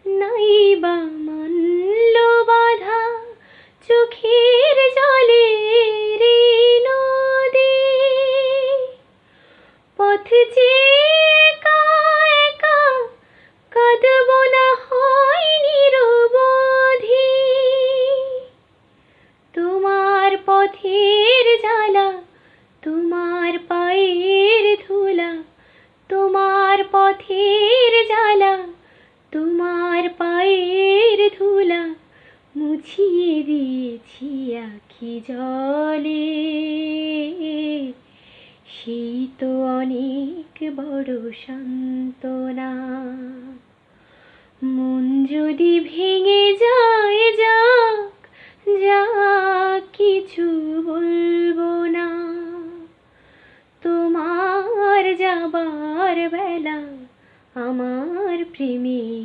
নাই বা মানল বাধা চোখের জলে রে নদী। পথ চেয়ে একা একা কাঁদব না হয় নিরবধি। তোমার পথের জ্বালা, তোমার পায়ের ধুলা, তোমার পথের জ্বালা, তোমার পায়ের ধুলা মুছিয়ে দিয়েছি আখি জলে। সেই তো অনেক বড় সান্ত্বনা। মন যদি ভেঙে যায় যাক, যাক, কিছু বলবো না। তোমার যাবার বেলা আমার প্রেমে